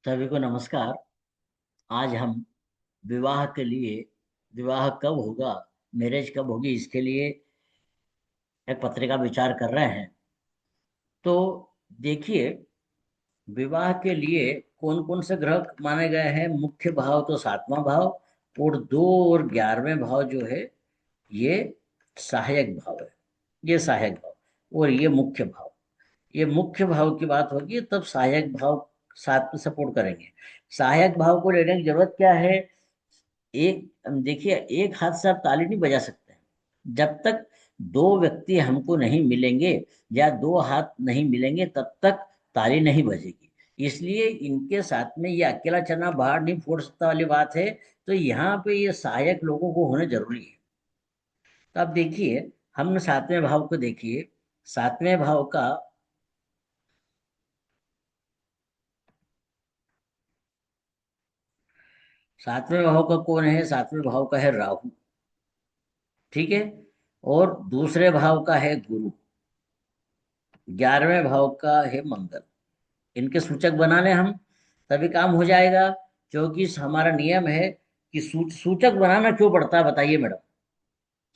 सभी को नमस्कार। आज हम विवाह के लिए, विवाह कब होगा, मैरिज कब होगी, इसके लिए एक पत्रिका विचार कर रहे हैं। तो देखिए, विवाह के लिए कौन कौन से ग्रह माने गए हैं। मुख्य भाव तो सातवां भाव, और 2 और 11वें भाव जो है ये सहायक भाव है। ये सहायक भाव और ये मुख्य भाव। ये मुख्य भाव की बात होगी तब सहायक भाव साथ में सपोर्ट करेंगे। सहायक भाव को लेने की जरूरत क्या है। एक देखिए, एक हाथ से आप ताली नहीं बजा सकते हैं। जब तक 2 व्यक्ति हमको नहीं मिलेंगे या 2 हाथ नहीं मिलेंगे तब तक ताली नहीं बजेगी। इसलिए इनके साथ में ये अकेला चना बाहर नहीं फोड़ सकता वाली बात है। तो यहाँ पे ये सहायक लोगों को होना जरूरी है। तो अब देखिए, हमने 7वें भाव को देखिए। 7वें भाव का, 7वें भाव का कौन है। 7वें भाव का है राहु। ठीक है। और दूसरे भाव का है गुरु। 11वें भाव का है मंगल। इनके सूचक बना लें हम, तभी काम हो जाएगा। क्योंकि हमारा नियम है कि सूचक बनाना क्यों पड़ता है, बताइए मैडम।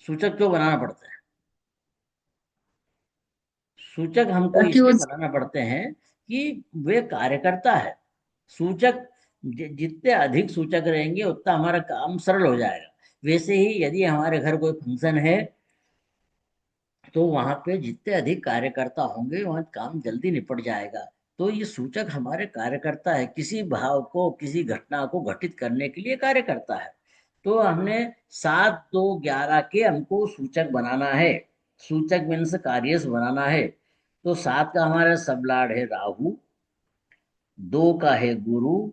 सूचक क्यों बनाना पड़ता है। सूचक हमको ताकि वो इसलिए बनाना पड़ते हैं कि वे कार्यकर्ता है। सूचक जितने अधिक सूचक रहेंगे उतना हमारा काम सरल हो जाएगा। वैसे ही यदि हमारे घर कोई फंक्शन है तो वहां पे जितने अधिक कार्यकर्ता होंगे वहां काम जल्दी निपट जाएगा। तो ये सूचक हमारे कार्यकर्ता है, किसी भाव को, किसी घटना को घटित करने के लिए कार्य करता है। तो हमने 7 2 11 के हमको सूचक बनाना है। सूचक मीन्स कार्यस बनाना है। तो 7 का हमारा सबलाड है राहु, 2 का है गुरु,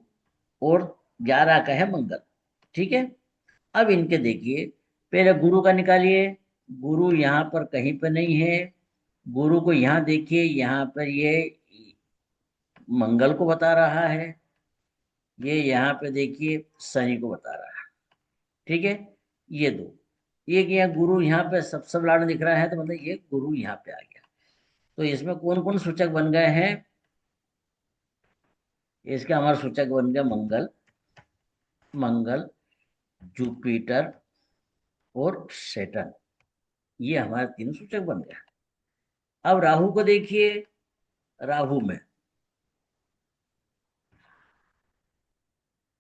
और 11 का है मंगल। ठीक है। अब इनके देखिए, पहले गुरु का निकालिए। गुरु यहाँ पर कहीं पर नहीं है। गुरु को यहाँ देखिए, यहाँ पर ये मंगल को बता रहा है। ये यहाँ पे देखिए शनि को बता रहा है। ठीक है। ये दो, एक यहाँ गुरु यहाँ पे सब लाड दिख रहा है, तो मतलब ये गुरु यहाँ पे आ गया। तो इसमें कौन कौन सूचक बन गए हैं। इसके हमारे सूचक बन गए मंगल, मंगल, जुपिटर और सेटन। ये हमारे 3 सूचक बन गए। अब राहु को देखिए। राहु में,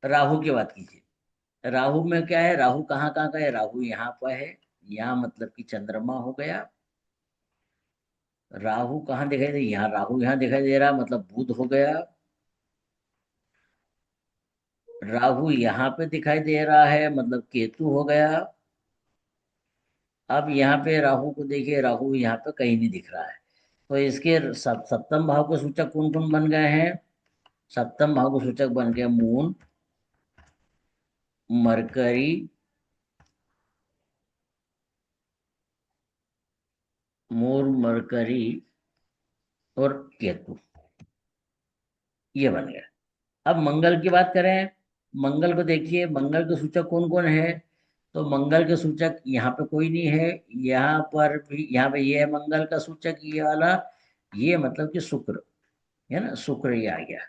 राहु की बात कीजिए। राहु में क्या है, राहु कहाँ कहाँ का है। राहु यहाँ पर है। यहाँ मतलब कि चंद्रमा हो गया। राहु कहाँ दिखाई दे, यहाँ राहु यहाँ दिखाई दे रहा, मतलब बुध हो गया। राहु यहाँ पे दिखाई दे रहा है, मतलब केतु हो गया। अब यहाँ पे राहु को देखिए, राहु यहाँ पे कहीं नहीं दिख रहा है। तो इसके सप्तम भाव के सूचक कौन कौन बन गए हैं। सप्तम भाव के सूचक बन गए मून, मरकरी, मून, मरकरी और केतु। ये बन गया। अब मंगल की बात करें। मंगल को देखिए, मंगल के सूचक कौन कौन है। तो मंगल के सूचक यहाँ पे कोई नहीं है। यहाँ पर भी, यहाँ पे ये है मंगल का सूचक, ये वाला। ये मतलब कि शुक्र है ना, शुक्र ये आ गया।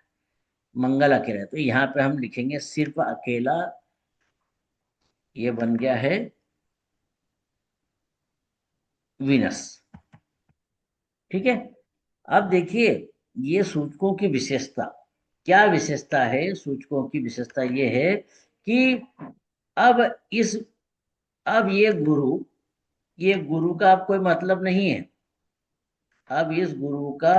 मंगल अकेला है, तो यहाँ पे हम लिखेंगे सिर्फ अकेला। ये बन गया है विनस। ठीक है। अब देखिए, ये सूचकों की विशेषता, क्या विशेषता है। सूचकों की विशेषता ये है कि अब इस अब ये गुरु का अब कोई मतलब नहीं है। अब इस गुरु का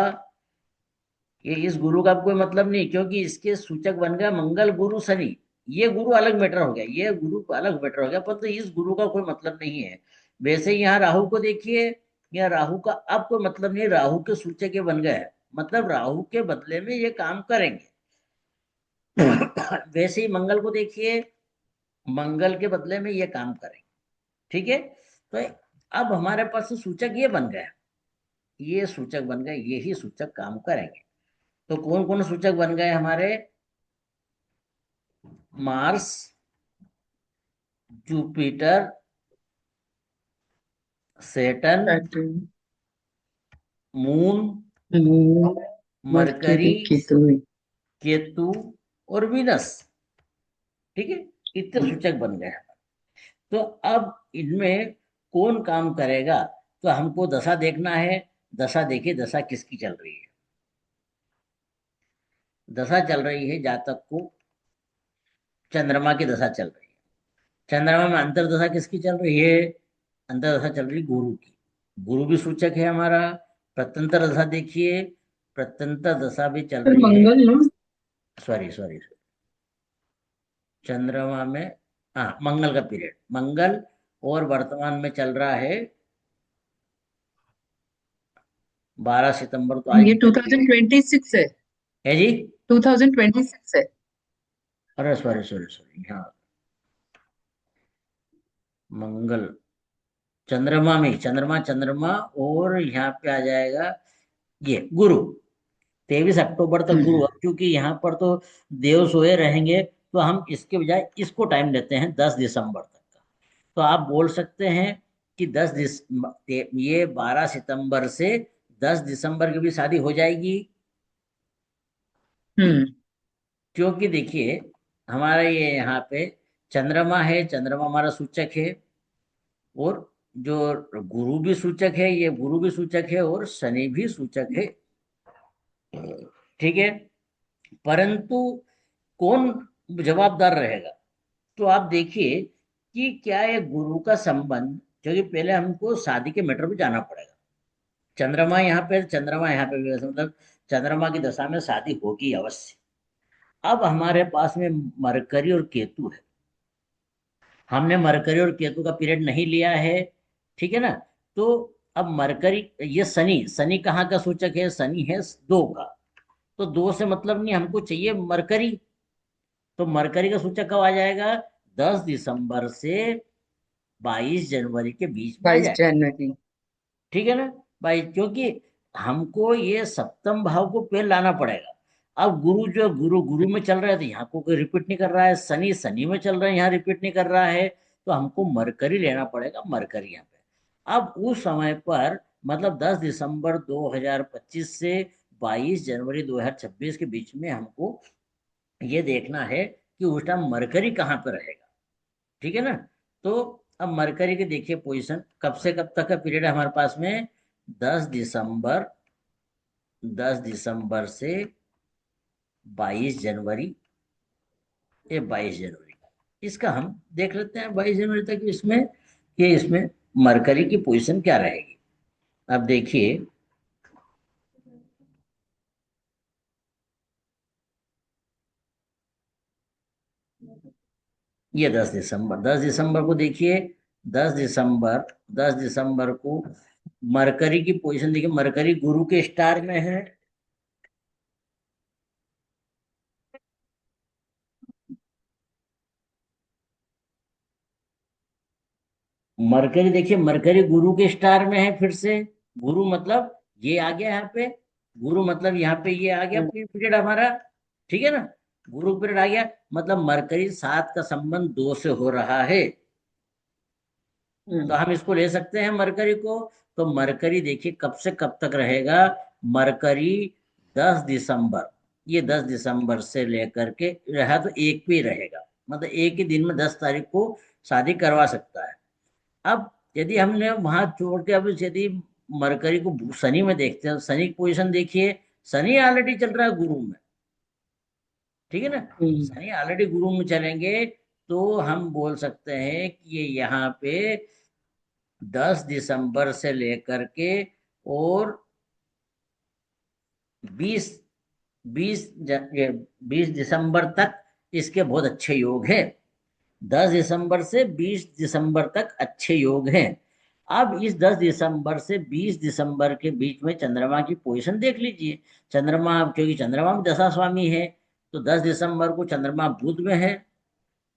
अब कोई मतलब नहीं, क्योंकि इसके सूचक बन गया मंगल, गुरु, शनि। ये गुरु अलग मैटर हो गया, ये गुरु अलग मैटर हो गया, पर तो इस गुरु का कोई मतलब नहीं है। वैसे ही यहाँ राहु को देखिए। यहाँ राहु का अब कोई मतलब नहीं, राहु के सूचक ये बन गए हैं, मतलब राहु के बदले में ये काम करेंगे। वैसे ही मंगल को देखिए, मंगल के बदले में ये काम करेंगे। ठीक है। तो अब हमारे पास सूचक ये बन गया, ये सूचक बन गए, यही सूचक काम करेंगे। तो कौन कौन सूचक बन गए हमारे। Mars, Jupiter, Saturn, Saturn, moon, moon, Mercury, Mercury, Ketu. Ketu और वीनस। ठीक है, इतने सूचक बन गए। तो अब इनमें कौन काम करेगा, तो हमको दशा देखना है। दशा देखिए, दशा किसकी चल रही है। दशा चल रही है जातक को, चंद्रमा की दशा चल रही है। चंद्रमा में अंतर्दशा किसकी चल रही है? अंतर्दशा चल रही गुरु की। गुरु भी सूचक है हमारा। प्रत्यंतर दशा देखिए, प्रत्यंतर दशा भी चल फिर रही है। मंगल ना। सॉरी सॉरी, चंद्रमा में, हाँ, मंगल का पीरियड, मंगल। और वर्तमान में चल रहा है 12 सितंबर, तो आज ये निकल गई 2026 है। है जी। 2026 है। अरे सॉरी सॉरी सॉरी, हाँ, मंगल, चंद्रमा में, चंद्रमा चंद्रमा, और यहाँ पे आ जाएगा ये गुरु। 23 अक्टूबर तक गुरु। हम्म। अब क्योंकि यहाँ पर तो देव सोए रहेंगे, तो हम इसके बजाय इसको टाइम देते हैं 10 दिसंबर तक का। तो आप बोल सकते हैं कि ये 12 सितंबर से 10 दिसंबर की भी शादी हो जाएगी। हम्म। क्योंकि देखिए, हमारा ये यहाँ पे चंद्रमा है, चंद्रमा हमारा सूचक है, और जो गुरु भी सूचक है, ये गुरु भी सूचक है, और शनि भी सूचक है। ठीक है, परंतु कौन जवाबदार रहेगा? तो आप देखिए कि क्या ये गुरु का संबंध, क्योंकि पहले हमको शादी के मैटर पे जाना पड़ेगा। चंद्रमा यहाँ पे भी वैसे, मतलब चंद्रमा की दशा में शादी होगी अवश्य। अब हमारे पास में मरकरी और केतु है। हमने मरकरी और केतु का पीरियड नहीं लिया है, ठीक है ना। तो अब मरकरी, ये शनि, शनि कहाँ का सूचक है? शनि है दो का। तो दो से मतलब नहीं, हमको चाहिए मरकरी। तो मरकरी का सूचक कब आ जाएगा? 10 दिसंबर से 22 जनवरी के बीच में आ बाईस जाएगा। जनवरी ठीक है ना भाई, क्योंकि हमको ये सप्तम भाव को पेड़ लाना पड़ेगा। अब गुरु, जो गुरु गुरु में चल रहा है, तो यहाँ को कोई रिपीट नहीं कर रहा है। शनि शनि में चल रहा है, यहाँ रिपीट नहीं कर रहा है। तो हमको मरकरी लेना पड़ेगा, मरकरी यहाँ पे। अब उस समय पर, मतलब 10 दिसंबर 2025 से 22 जनवरी 2026 के बीच में हमको ये देखना है कि उस टाइम मरकरी कहाँ पे रहेगा। ठीक है ना। तो अब मरकरी के देखिए पोजीशन, कब से कब तक का पीरियड है हमारे पास में? 10 दिसंबर, 10 दिसंबर से 22 जनवरी, ये 22 जनवरी, इसका हम देख लेते हैं 22 जनवरी तक इसमें, कि इसमें मरकरी की पोजीशन क्या रहेगी। अब देखिए, ये 10 दिसंबर, 10 दिसंबर को देखिए। 10 दिसंबर, 10 दिसंबर को मरकरी की पोजीशन देखिए, मरकरी गुरु के स्टार में है। मरकरी देखिए, मरकरी गुरु के स्टार में है फिर से। गुरु मतलब ये आ गया यहाँ पे, गुरु मतलब यहाँ पे ये आ गया पीरियड हमारा। ठीक है ना, गुरु पीरियड आ गया, मतलब मरकरी सात का संबंध दो से हो रहा है। तो हम्म। हम इसको ले सकते हैं मरकरी को। तो मरकरी देखिए कब से कब तक रहेगा। मरकरी 10 दिसंबर, ये 10 दिसंबर से लेकर के रहा तो एक पे ही रहेगा, मतलब एक ही दिन में 10 तारीख को शादी करवा सकता है। अब यदि हमने वहां छोड़ के, अब यदि मरकरी को शनि में देखते हैं, शनि की पोजीशन देखिए। शनि ऑलरेडी चल रहा है गुरु में। ठीक है ना, हम्म। शनि ऑलरेडी गुरु में चलेंगे। तो हम बोल सकते हैं कि ये यहाँ पे 10 दिसंबर से लेकर के और 20 20 दिसंबर तक इसके बहुत अच्छे योग हैं। 10 दिसंबर से 20 दिसंबर तक अच्छे योग हैं। अब इस 10 दिसंबर से 20 दिसंबर के बीच में चंद्रमा की पोजीशन देख लीजिए। चंद्रमा, क्योंकि चंद्रमा में दशा स्वामी है, तो 10 दिसंबर को चंद्रमा बुध में है।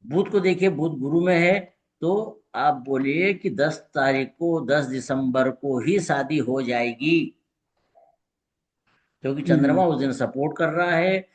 बुध को देखिए, बुध गुरु में है। तो आप बोलिए कि 10 तारीख को, 10 दिसंबर को ही शादी हो जाएगी, क्योंकि चंद्रमा हम्म। उस दिन सपोर्ट कर रहा है।